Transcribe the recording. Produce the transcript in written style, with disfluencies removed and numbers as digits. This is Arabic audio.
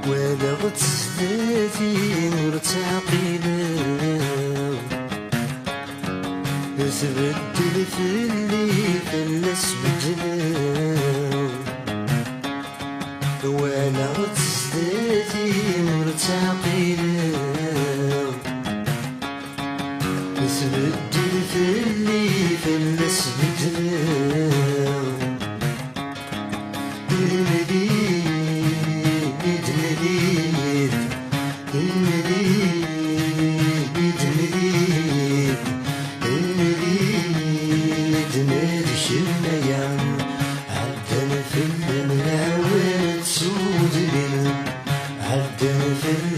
ولا غتسداتي مرتعقيلة تبدل في اللي فلس بدلو ولا غتسداتي مرتعقيلة تبدل في اللي فلس بدلو عدنا في المناوات سود لنا عدنا في